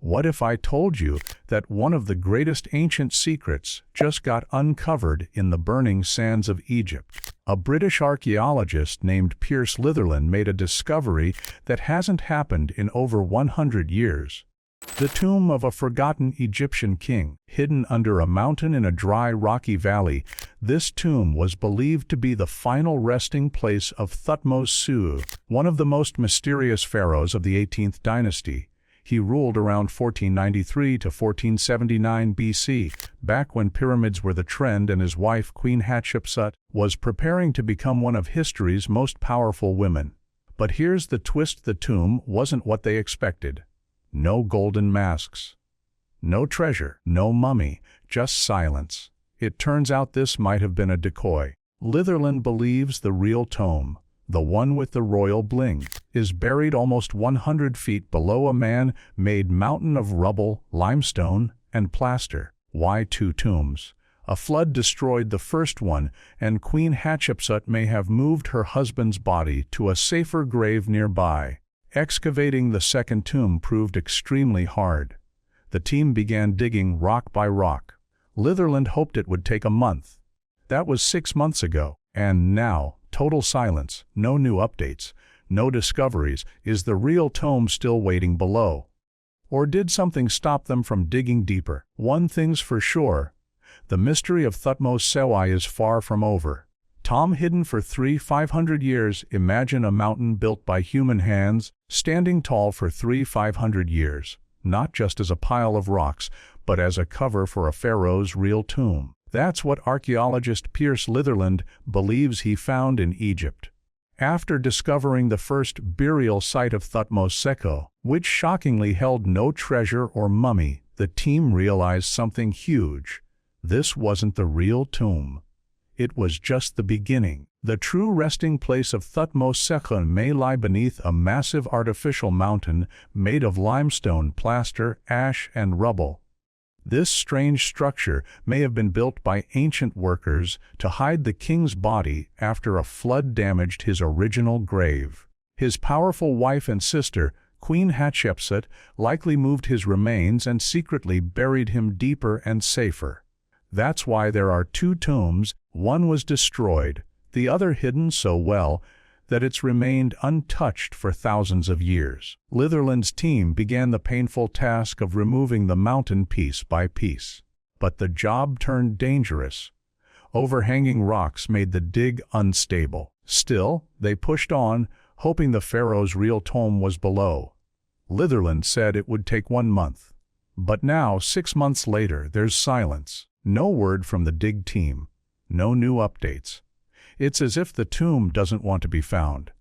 What if I told you that one of the greatest ancient secrets just got uncovered in the burning sands of Egypt? A British archaeologist named Piers Litherland made a discovery that hasn't happened in over 100 years. The tomb of a forgotten Egyptian king, hidden under a mountain in a dry, rocky valley. This tomb was believed to be the final resting place of Thutmose Seo, one of the most mysterious pharaohs of the 18th dynasty. He ruled around 1493 to 1479 BC, back when pyramids were the trend, and his wife, Queen Hatshepsut, was preparing to become one of history's most powerful women. But here's the twist: the tomb wasn't what they expected. No golden masks, no treasure, no mummy, just silence. It turns out this might have been a decoy. Litherland believes the real tomb, the one with the royal bling, is buried almost 100 feet below a man-made mountain of rubble, limestone, and plaster. Why two tombs? A flood destroyed the first one, and Queen Hatshepsut may have moved her husband's body to a safer grave nearby. Excavating the second tomb proved extremely hard. The team began digging rock by rock. Litherland hoped it would take a month. That was 6 months ago, and now, total silence, no new updates, no discoveries. Is the real tomb still waiting below? Or did something stop them from digging deeper? One thing's for sure: the mystery of Thutmose Seo is far from over. Hidden for 500 years. Imagine a mountain built by human hands, standing tall for 500 years, not just as a pile of rocks, but as a cover for a pharaoh's real tomb. That's what archaeologist Piers Litherland believes he found in Egypt. After discovering the first burial site of Thutmose Seo, which shockingly held no treasure or mummy, the team realized something huge. This wasn't the real tomb. It was just the beginning. The true resting place of Thutmose Seo may lie beneath a massive artificial mountain made of limestone, plaster, ash, and rubble. This strange structure may have been built by ancient workers to hide the king's body after a flood damaged his original grave. His powerful wife and sister, Queen Hatshepsut, likely moved his remains and secretly buried him deeper and safer. That's why there are two tombs. One was destroyed, the other hidden so well that it's remained untouched for thousands of years. Litherland's team began the painful task of removing the mountain piece by piece. But the job turned dangerous. Overhanging rocks made the dig unstable. Still, they pushed on, hoping the pharaoh's real tomb was below. Litherland said it would take 1 month. But now, 6 months later, there's silence. No word from the dig team. No new updates. It's as if the tomb doesn't want to be found.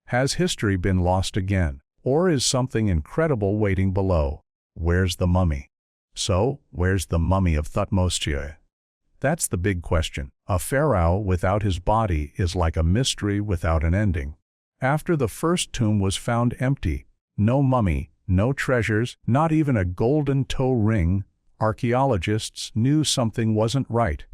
Has history been lost again? Or is something incredible waiting below? Where's the mummy? So, where's the mummy of Thutmose Seo? That's the big question. A pharaoh without his body is like a mystery without an ending. After the first tomb was found empty, no mummy, no treasures, not even a golden toe ring, archaeologists knew something wasn't right.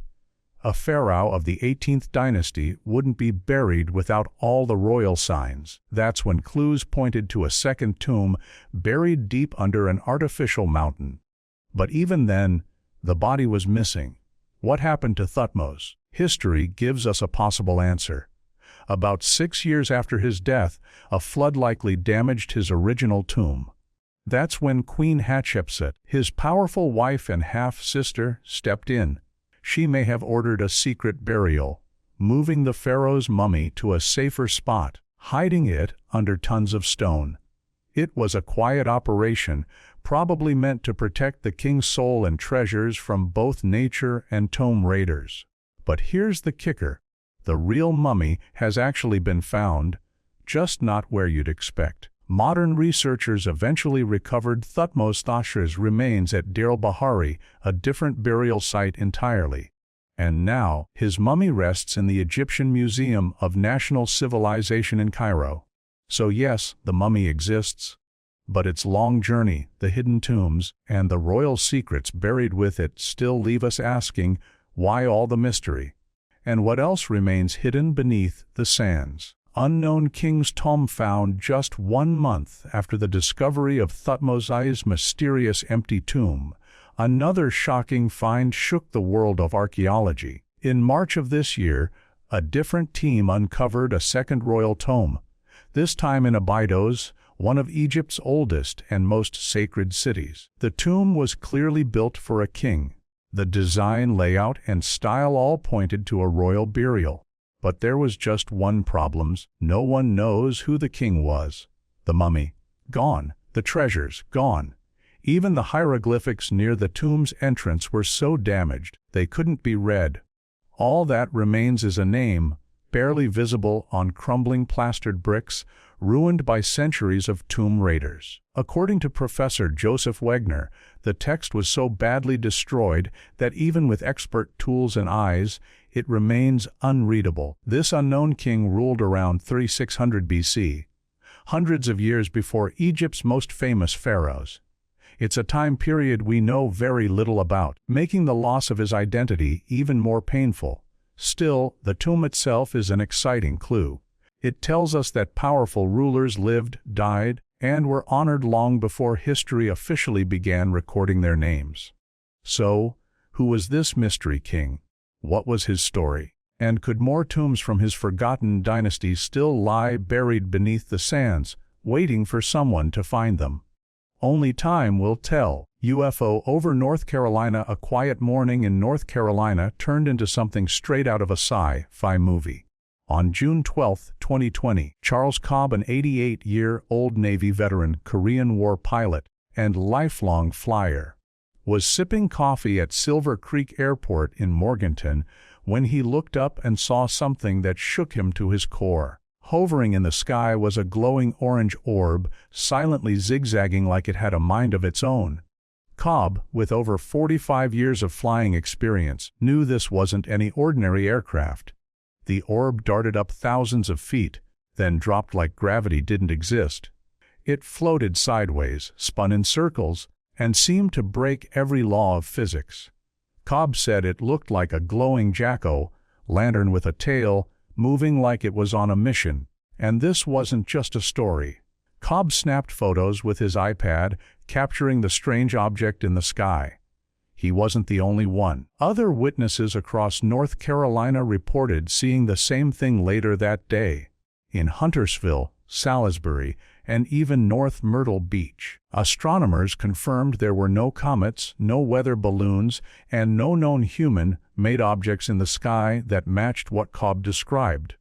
A pharaoh of the 18th dynasty wouldn't be buried without all the royal signs. That's when clues pointed to a second tomb buried deep under an artificial mountain. But even then, the body was missing. What happened to Thutmose? History gives us a possible answer. About 6 years after his death, a flood likely damaged his original tomb. That's when Queen Hatshepsut, his powerful wife and half-sister, stepped in. She may have ordered a secret burial, moving the pharaoh's mummy to a safer spot, hiding it under tons of stone. It was a quiet operation, probably meant to protect the king's soul and treasures from both nature and tomb raiders. But here's the kicker. The real mummy has actually been found, just not where you'd expect. Modern researchers eventually recovered Thutmose Seo's remains at Deir el-Bahari, a different burial site entirely. And now, his mummy rests in the Egyptian Museum of National Civilization in Cairo. So yes, the mummy exists, but its long journey, the hidden tombs, and the royal secrets buried with it still leave us asking, why all the mystery? And what else remains hidden beneath the sands? Unknown King's tomb found just 1 month after the discovery of Thutmose's mysterious empty tomb. Another shocking find shook the world of archaeology. In March of this year, a different team uncovered a second royal tomb, this time in Abydos, one of Egypt's oldest and most sacred cities. The tomb was clearly built for a king. The design, layout, and style all pointed to a royal burial. But there was just one problem. No one knows who the king was. The mummy, gone. The treasures, gone. Even the hieroglyphics near the tomb's entrance were so damaged they couldn't be read. All that remains is a name, barely visible on crumbling plastered bricks, ruined by centuries of tomb raiders. According to Professor Joseph Wegner, the text was so badly destroyed that even with expert tools and eyes, it remains unreadable. This unknown king ruled around 3600 BC, hundreds of years before Egypt's most famous pharaohs. It's a time period we know very little about, making the loss of his identity even more painful. Still, the tomb itself is an exciting clue. It tells us that powerful rulers lived, died, and were honored long before history officially began recording their names. So, who was this mystery king? What was his story? And could more tombs from his forgotten dynasty still lie buried beneath the sands, waiting for someone to find them? Only time will tell. UFO over North Carolina. A quiet morning in North Carolina turned into something straight out of a sci-fi movie. On June 12, 2020, Charles Cobb, an 88-year-old Navy veteran, Korean War pilot, and lifelong flyer, was sipping coffee at Silver Creek Airport in Morganton when he looked up and saw something that shook him to his core. Hovering in the sky was a glowing orange orb, silently zigzagging like it had a mind of its own. Cobb, with over 45 years of flying experience, knew this wasn't any ordinary aircraft. The orb darted up thousands of feet, then dropped like gravity didn't exist. It floated sideways, spun in circles, and seemed to break every law of physics. Cobb said it looked like a glowing jack-o'-lantern with a tail, moving like it was on a mission. And this wasn't just a story. Cobb snapped photos with his iPad, capturing the strange object in the sky. He wasn't the only one. Other witnesses across North Carolina reported seeing the same thing later that day. In Huntersville, Salisbury, and even North Myrtle Beach, astronomers confirmed there were no comets, no weather balloons, and no known human-made objects in the sky that matched what Cobb described.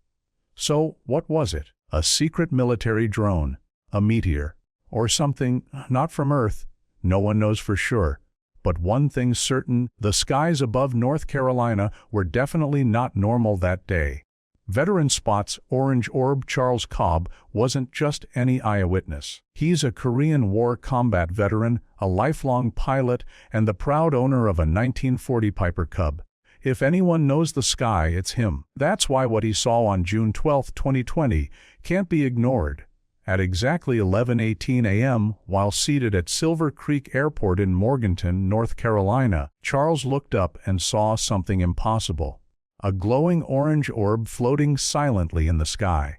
So, what was it? A secret military drone? A meteor? Or something not from Earth? No one knows for sure. But one thing's certain, the skies above North Carolina were definitely not normal that day. Veteran Spot's orange orb. Charles Cobb wasn't just any eyewitness. He's a Korean War combat veteran, a lifelong pilot, and the proud owner of a 1940 Piper Cub. If anyone knows the sky, it's him. That's why what he saw on June 12, 2020, can't be ignored. At exactly 11:18 a.m., while seated at Silver Creek Airport in Morganton, North Carolina, Charles looked up and saw something impossible. A glowing orange orb floating silently in the sky.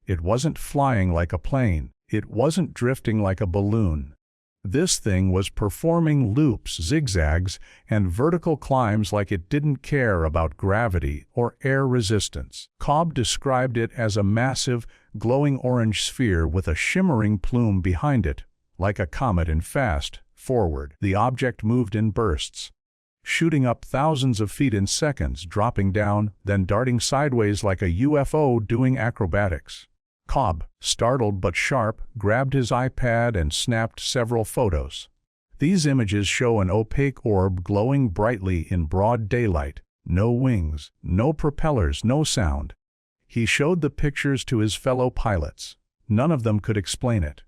It wasn't flying like a plane. It wasn't drifting like a balloon. This thing was performing loops, zigzags, and vertical climbs like it didn't care about gravity or air resistance. Cobb described it as a massive, glowing orange sphere with a shimmering plume behind it, like a comet in fast forward. The object moved in bursts, shooting up thousands of feet in seconds, dropping down, then darting sideways like a UFO doing acrobatics. Cobb, startled but sharp, grabbed his iPad and snapped several photos. These images show an opaque orb glowing brightly in broad daylight. No wings, no propellers, no sound. He showed the pictures to his fellow pilots. None of them could explain it.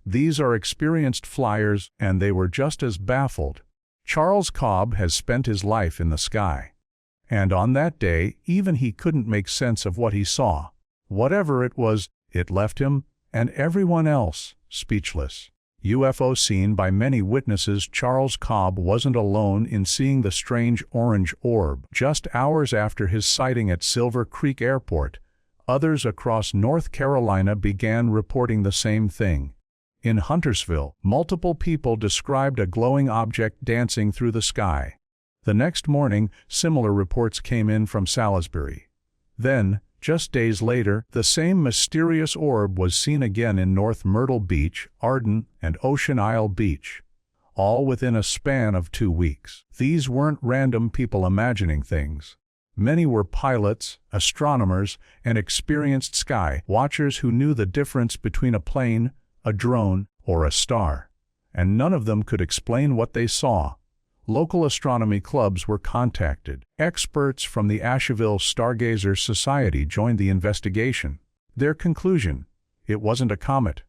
These are experienced flyers, and they were just as baffled. Charles Cobb has spent his life in the sky. And on that day, even he couldn't make sense of what he saw. Whatever it was, it left him, and everyone else, speechless. UFO seen by many witnesses. Charles Cobb wasn't alone in seeing the strange orange orb. Just hours after his sighting at Silver Creek Airport, Others across North Carolina began reporting the same thing. In Huntersville, multiple people described a glowing object dancing through the sky. The next morning, similar reports came in from Salisbury. Then, just days later, the same mysterious orb was seen again in North Myrtle Beach, Arden, and Ocean Isle Beach, all within a span of 2 weeks. These weren't random people imagining things. Many were pilots, astronomers, and experienced sky watchers who knew the difference between a plane, a drone, or a star. And none of them could explain what they saw. Local astronomy clubs were contacted. Experts from the Asheville Stargazer Society joined the investigation. Their conclusion: it wasn't a comet,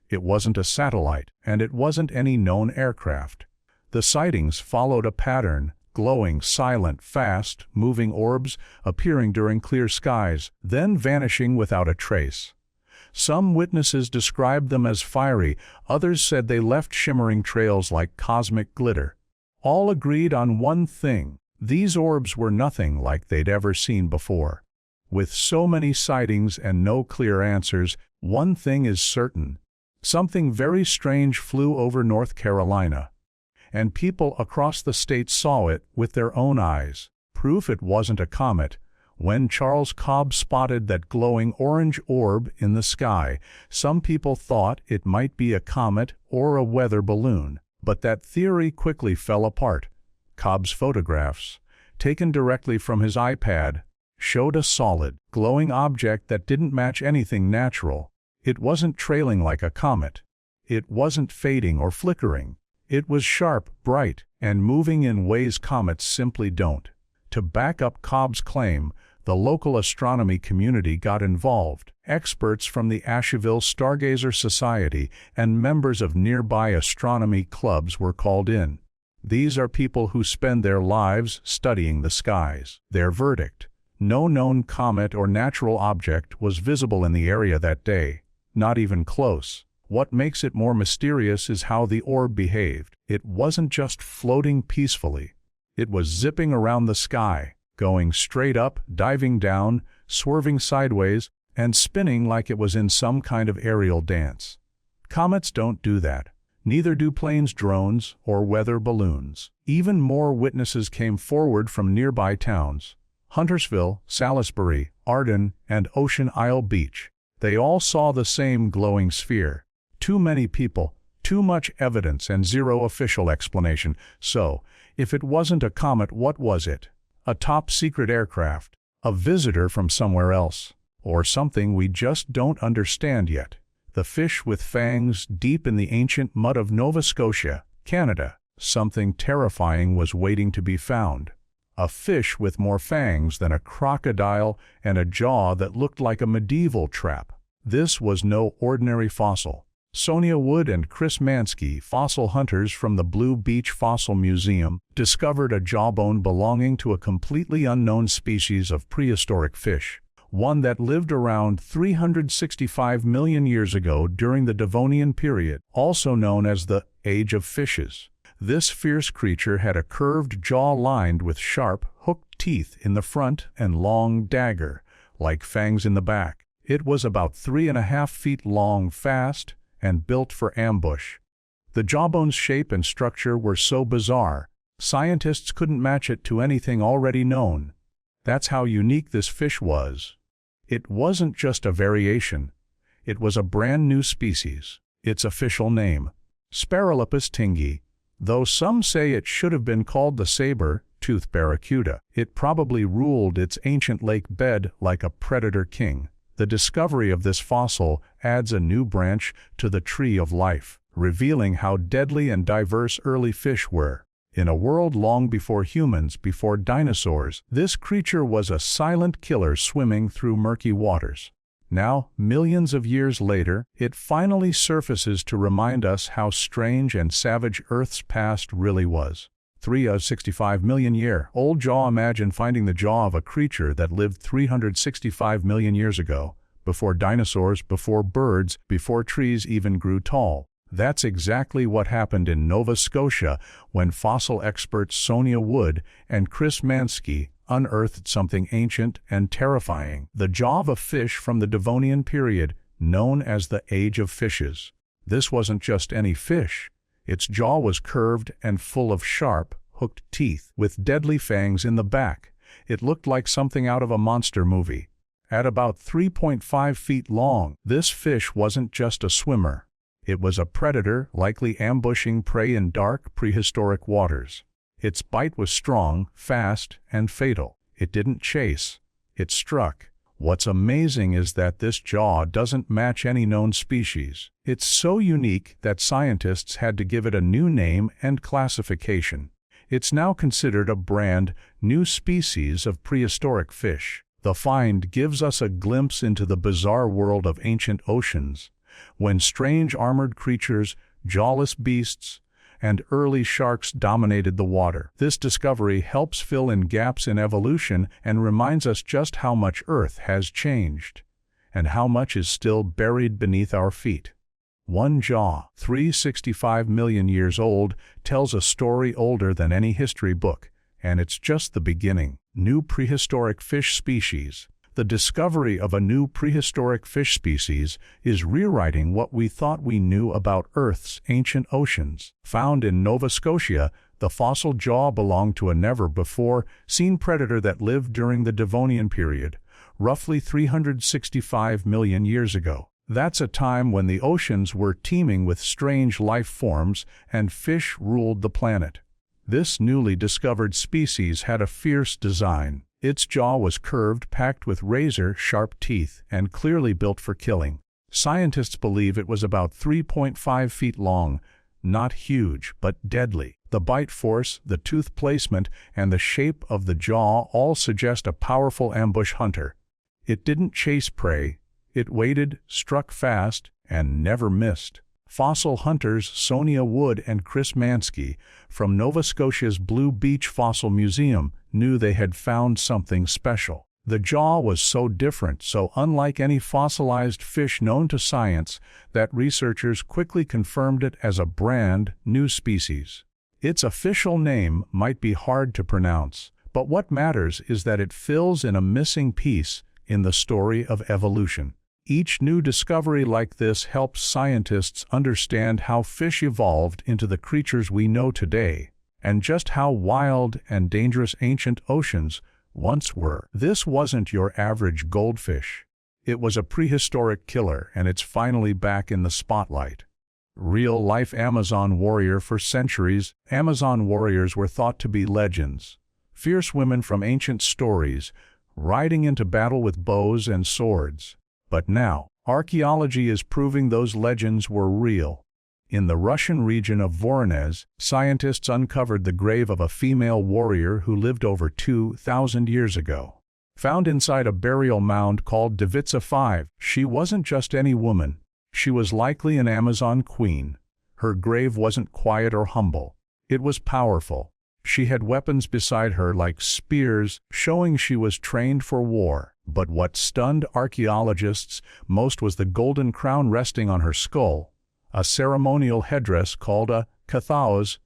it wasn't a satellite, and it wasn't any known aircraft. The sightings followed a pattern: glowing, silent, fast-moving orbs appearing during clear skies, then vanishing without a trace. Some witnesses described them as fiery, others said they left shimmering trails like cosmic glitter. All agreed on one thing: these orbs were nothing like they'd ever seen before. With so many sightings and no clear answers, one thing is certain: something very strange flew over North Carolina. And people across the state saw it with their own eyes. Proof it wasn't a comet. When Charles Cobb spotted that glowing orange orb in the sky, some people thought it might be a comet or a weather balloon. But that theory quickly fell apart. Cobb's photographs, taken directly from his iPad, showed a solid, glowing object that didn't match anything natural. It wasn't trailing like a comet. It wasn't fading or flickering. It was sharp, bright, and moving in ways comets simply don't. To back up Cobb's claim, the local astronomy community got involved. Experts from the Asheville Stargazer Society and members of nearby astronomy clubs were called in. These are people who spend their lives studying the skies. Their verdict: no known comet or natural object was visible in the area that day. Not even close. What makes it more mysterious is how the orb behaved. It wasn't just floating peacefully. It was zipping around the sky, going straight up, diving down, swerving sideways, and spinning like it was in some kind of aerial dance. Comets don't do that. Neither do planes, drones, or weather balloons. Even more witnesses came forward from nearby towns: Huntersville, Salisbury, Arden, and Ocean Isle Beach. They all saw the same glowing sphere. Too many people, too much evidence, and zero official explanation. So, if it wasn't a comet, what was it? A top-secret aircraft? A visitor from somewhere else? Or something we just don't understand yet? The fish with fangs deep in the ancient mud of Nova Scotia, Canada. Something terrifying was waiting to be found. A fish with more fangs than a crocodile and a jaw that looked like a medieval trap. This was no ordinary fossil. Sonia Wood and Chris Mansky, fossil hunters from the Blue Beach Fossil Museum, discovered a jawbone belonging to a completely unknown species of prehistoric fish, one that lived around 365 million years ago during the Devonian period, also known as the Age of Fishes. This fierce creature had a curved jaw lined with sharp, hooked teeth in the front and long dagger, like fangs in the back. It was about 3.5 feet long, fast, and built for ambush. The jawbone's shape and structure were so bizarre, scientists couldn't match it to anything already known. That's how unique this fish was. It wasn't just a variation. It was a brand new species. Its official name: Sphaerolepis tingii. Though some say it should have been called the saber-toothed barracuda, it probably ruled its ancient lake bed like a predator king. The discovery of this fossil adds a new branch to the tree of life, revealing how deadly and diverse early fish were. In a world long before humans, before dinosaurs, this creature was a silent killer swimming through murky waters. Now, millions of years later, it finally surfaces to remind us how strange and savage Earth's past really was. 365 million year old jaw. Imagine finding the jaw of a creature that lived 365 million years ago, before dinosaurs, before birds, before trees even grew tall. That's exactly what happened in Nova Scotia when fossil experts Sonia Wood and Chris Mansky unearthed something ancient and terrifying: the jaw of a fish from the Devonian period, known as the Age of Fishes. This wasn't just any fish. Its jaw was curved and full of sharp, hooked teeth, with deadly fangs in the back. It looked like something out of a monster movie. At about 3.5 feet long, this fish wasn't just a swimmer. It was a predator, likely ambushing prey in dark, prehistoric waters. Its bite was strong, fast, and fatal. It didn't chase. It struck. What's amazing is that this jaw doesn't match any known species. It's so unique that scientists had to give it a new name and classification. It's now considered a brand new species of prehistoric fish. The find gives us a glimpse into the bizarre world of ancient oceans, when strange armored creatures, jawless beasts, and early sharks dominated the water. This discovery helps fill in gaps in evolution and reminds us just how much Earth has changed, and how much is still buried beneath our feet. One jaw, 365 million years old, tells a story older than any history book, and it's just the beginning. New prehistoric fish species. The discovery of a new prehistoric fish species is rewriting what we thought we knew about Earth's ancient oceans. Found in Nova Scotia, the fossil jaw belonged to a never-before-seen predator that lived during the Devonian period, roughly 365 million years ago. That's a time when the oceans were teeming with strange life forms and fish ruled the planet. This newly discovered species had a fierce design. Its jaw was curved, packed with razor-sharp teeth, and clearly built for killing. Scientists believe it was about 3.5 feet long, not huge, but deadly. The bite force, the tooth placement, and the shape of the jaw all suggest a powerful ambush hunter. It didn't chase prey. It waited, struck fast, and never missed. Fossil hunters Sonia Wood and Chris Mansky from Nova Scotia's Blue Beach Fossil Museum knew they had found something special. The jaw was so different, so unlike any fossilized fish known to science, that researchers quickly confirmed it as a brand new species. Its official name might be hard to pronounce, but what matters is that it fills in a missing piece in the story of evolution. Each new discovery like this helps scientists understand how fish evolved into the creatures we know today, and just how wild and dangerous ancient oceans once were. This wasn't your average goldfish. It was a prehistoric killer, and it's finally back in the spotlight. Real-life Amazon warrior. For centuries, Amazon warriors were thought to be legends. Fierce women from ancient stories, riding into battle with bows and swords. But now, archaeology is proving those legends were real. In the Russian region of Voronezh, scientists uncovered the grave of a female warrior who lived over 2,000 years ago. Found inside a burial mound called Devitsa 5, she wasn't just any woman. She was likely an Amazon queen. Her grave wasn't quiet or humble. It was powerful. She had weapons beside her like spears, showing she was trained for war. But what stunned archaeologists most was the golden crown resting on her skull, a ceremonial headdress called a kathaos,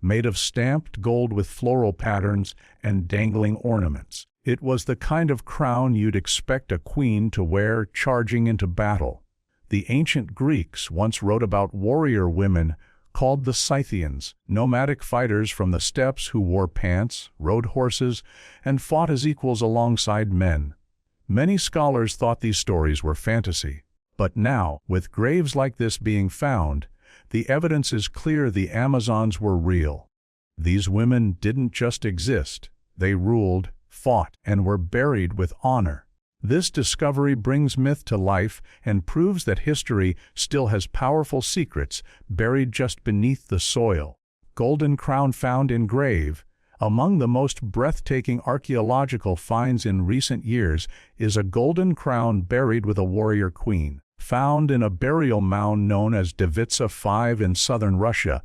made of stamped gold with floral patterns and dangling ornaments. It was the kind of crown you'd expect a queen to wear charging into battle. The ancient Greeks once wrote about warrior women called the Scythians, nomadic fighters from the steppes who wore pants, rode horses, and fought as equals alongside men. Many scholars thought these stories were fantasy. But now, with graves like this being found, the evidence is clear the Amazons were real. These women didn't just exist. They ruled, fought, and were buried with honor. This discovery brings myth to life and proves that history still has powerful secrets buried just beneath the soil. Golden crown found in grave. Among the most breathtaking archaeological finds in recent years is a golden crown buried with a warrior queen. Found in a burial mound known as Devitsa 5 in southern Russia,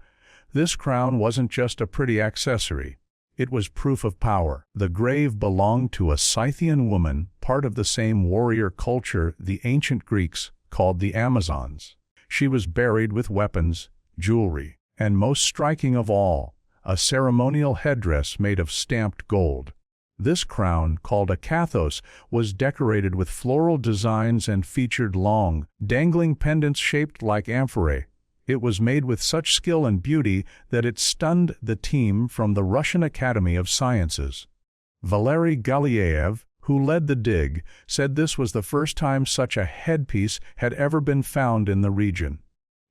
this crown wasn't just a pretty accessory. It was proof of power. The grave belonged to a Scythian woman, part of the same warrior culture the ancient Greeks called the Amazons. She was buried with weapons, jewelry, and most striking of all, a ceremonial headdress made of stamped gold. This crown, called a kathos, was decorated with floral designs and featured long, dangling pendants shaped like amphorae. It was made with such skill and beauty that it stunned the team from the Russian Academy of Sciences. Valery Galiev, who led the dig, said this was the first time such a headpiece had ever been found in the region.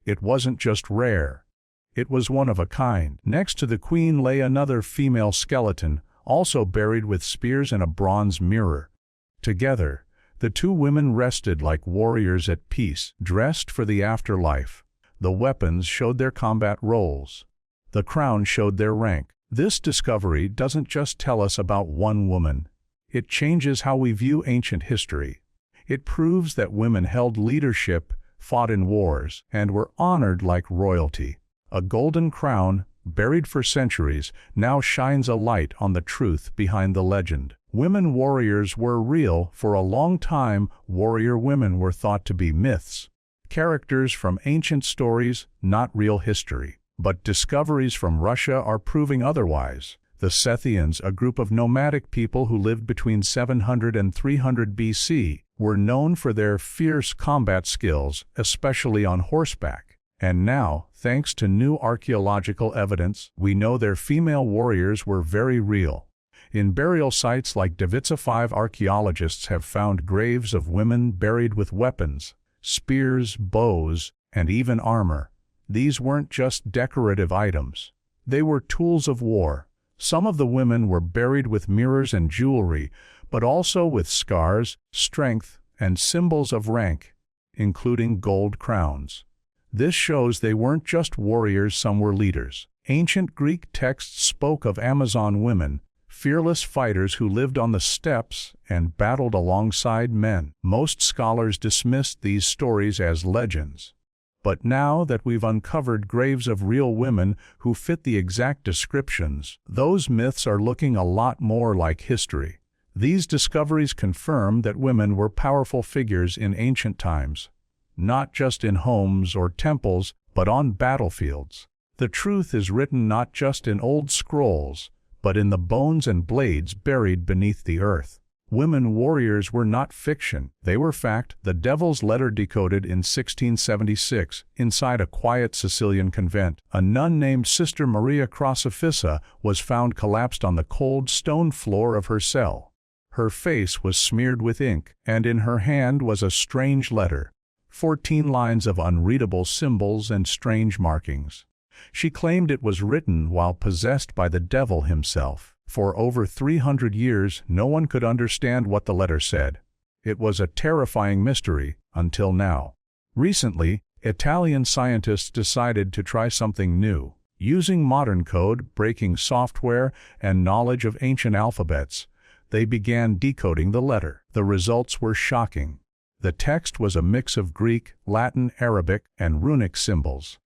It wasn't just rare. It was one of a kind. Next to the queen lay another female skeleton, also buried with spears and a bronze mirror. Together, the two women rested like warriors at peace, dressed for the afterlife. The weapons showed their combat roles. The crown showed their rank. This discovery doesn't just tell us about one woman. It changes how we view ancient history. It proves that women held leadership, fought in wars, and were honored like royalty. A golden crown, buried for centuries, now shines a light on the truth behind the legend. Women warriors were real. For a long time, warrior women were thought to be myths. Characters from ancient stories, not real history. But discoveries from Russia are proving otherwise. The Scythians, a group of nomadic people who lived between 700 and 300 BC, were known for their fierce combat skills, especially on horseback. And now, thanks to new archaeological evidence, we know their female warriors were very real. In burial sites like Devitsa, 5 archaeologists have found graves of women buried with weapons, spears, bows, and even armor. These weren't just decorative items. They were tools of war. Some of the women were buried with mirrors and jewelry, but also with scars, strength, and symbols of rank, including gold crowns. This shows they weren't just warriors, some were leaders. Ancient Greek texts spoke of Amazon women, fearless fighters who lived on the steppes and battled alongside men. Most scholars dismissed these stories as legends. But now that we've uncovered graves of real women who fit the exact descriptions, those myths are looking a lot more like history. These discoveries confirm that women were powerful figures in ancient times, not just in homes or temples, but on battlefields. The truth is written not just in old scrolls, but in the bones and blades buried beneath the earth. Women warriors were not fiction, they were fact. The Devil's Letter, decoded in 1676, inside a quiet Sicilian convent. A nun named Sister Maria Crocifissa was found collapsed on the cold stone floor of her cell. Her face was smeared with ink, and in her hand was a strange letter, 14 lines of unreadable symbols and strange markings. She claimed it was written while possessed by the devil himself. For over 300 years, no one could understand what the letter said. It was a terrifying mystery, until now. Recently, Italian scientists decided to try something new. Using modern code-breaking software and knowledge of ancient alphabets, they began decoding the letter. The results were shocking. The text was a mix of Greek, Latin, Arabic, and runic symbols.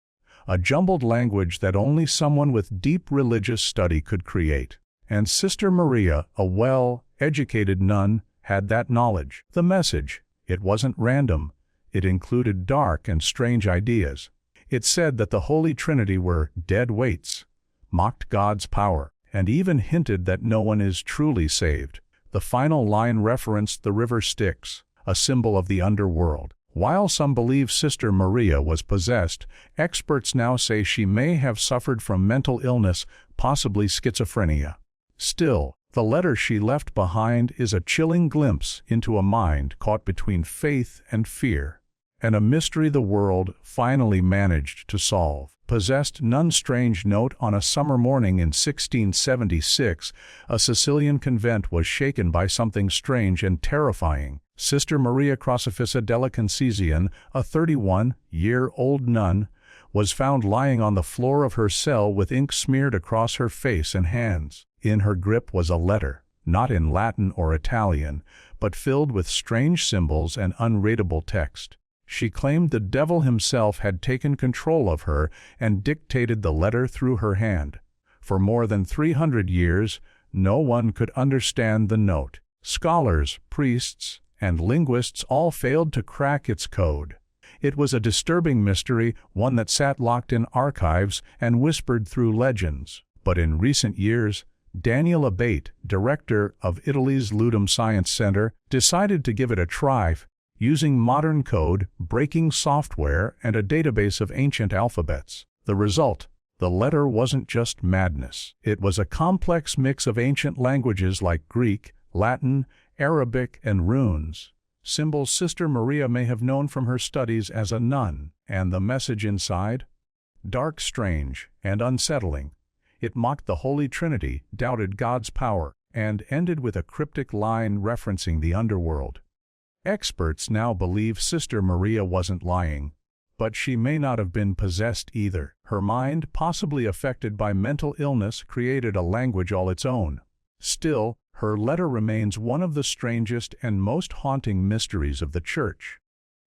A jumbled language that only someone with deep religious study could create. And Sister Maria, a well-educated nun, had that knowledge. The message, it wasn't random. It included dark and strange ideas. It said that the Holy Trinity were dead weights, mocked God's power, and even hinted that no one is truly saved. The final line referenced the river Styx, a symbol of the underworld. While some believe Sister Maria was possessed, experts now say she may have suffered from mental illness, possibly schizophrenia. Still, the letter she left behind is a chilling glimpse into a mind caught between faith and fear, and a mystery the world finally managed to solve. Possessed nun's strange note. On a summer morning in 1676, a Sicilian convent was shaken by something strange and terrifying. Sister Maria Crocifissa della Concesione, a 31-year-old nun, was found lying on the floor of her cell with ink smeared across her face and hands. In her grip was a letter, not in Latin or Italian, but filled with strange symbols and unreadable text. She claimed the devil himself had taken control of her and dictated the letter through her hand. For more than 300 years, no one could understand the note. Scholars, priests, and linguists all failed to crack its code. It was a disturbing mystery, one that sat locked in archives and whispered through legends. But in recent years, Daniel Abate, director of Italy's Ludum Science Center, decided to give it a try using modern code-breaking software and a database of ancient alphabets. The result: the letter wasn't just madness. It was a complex mix of ancient languages like Greek, Latin, Arabic, and runes. Symbols Sister Maria may have known from her studies as a nun. And the message inside? Dark, strange, and unsettling. It mocked the Holy Trinity, doubted God's power, and ended with a cryptic line referencing the underworld. Experts now believe Sister Maria wasn't lying, but she may not have been possessed either. Her mind, possibly affected by mental illness, created a language all its own. Still, her letter remains one of the strangest and most haunting mysteries of the Church.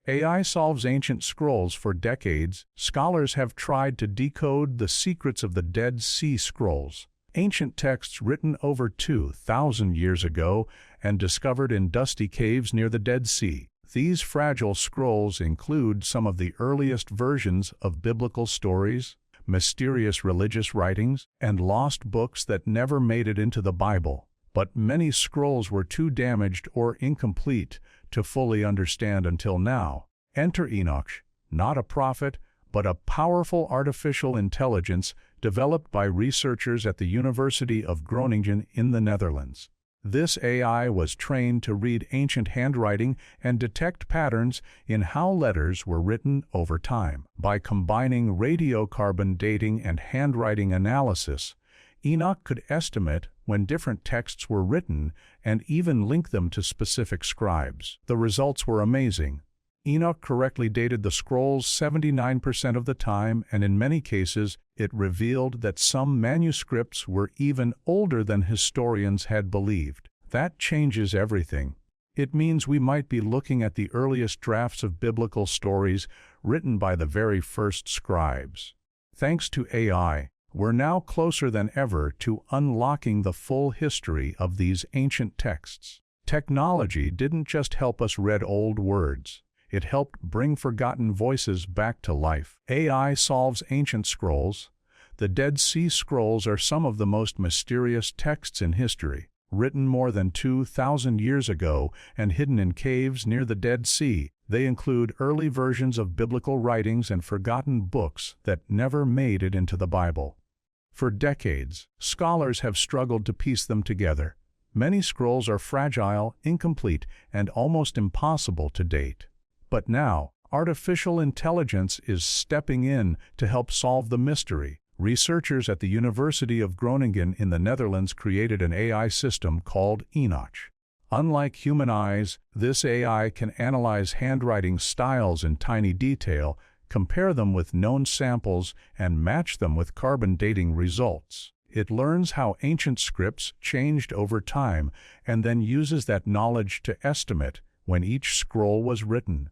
AI solves ancient scrolls. For decades, scholars have tried to decode the secrets of the Dead Sea Scrolls, ancient texts written over 2,000 years ago and discovered in dusty caves near the Dead Sea. These fragile scrolls include some of the earliest versions of biblical stories, mysterious religious writings, and lost books that never made it into the Bible. But many scrolls were too damaged or incomplete to fully understand until now. Enter Enoch, not a prophet, but a powerful artificial intelligence developed by researchers at the University of Groningen in the Netherlands. This AI was trained to read ancient handwriting and detect patterns in how letters were written over time. By combining radiocarbon dating and handwriting analysis, Enoch could estimate when different texts were written and even link them to specific scribes. The results were amazing. Enoch correctly dated the scrolls 79% of the time, and in many cases, it revealed that some manuscripts were even older than historians had believed. That changes everything. It means we might be looking at the earliest drafts of biblical stories written by the very first scribes. Thanks to AI, we're now closer than ever to unlocking the full history of these ancient texts. Technology didn't just help us read old words. It helped bring forgotten voices back to life. AI solves ancient scrolls. The Dead Sea Scrolls are some of the most mysterious texts in history, written more than 2,000 years ago and hidden in caves near the Dead Sea. They include early versions of biblical writings and forgotten books that never made it into the Bible. For decades, scholars have struggled to piece them together. Many scrolls are fragile, incomplete, and almost impossible to date. But now, artificial intelligence is stepping in to help solve the mystery. Researchers at the University of Groningen in the Netherlands created an AI system called Enoch. Unlike human eyes, this AI can analyze handwriting styles in tiny detail, compare them with known samples, and match them with carbon dating results. It learns how ancient scripts changed over time and then uses that knowledge to estimate when each scroll was written.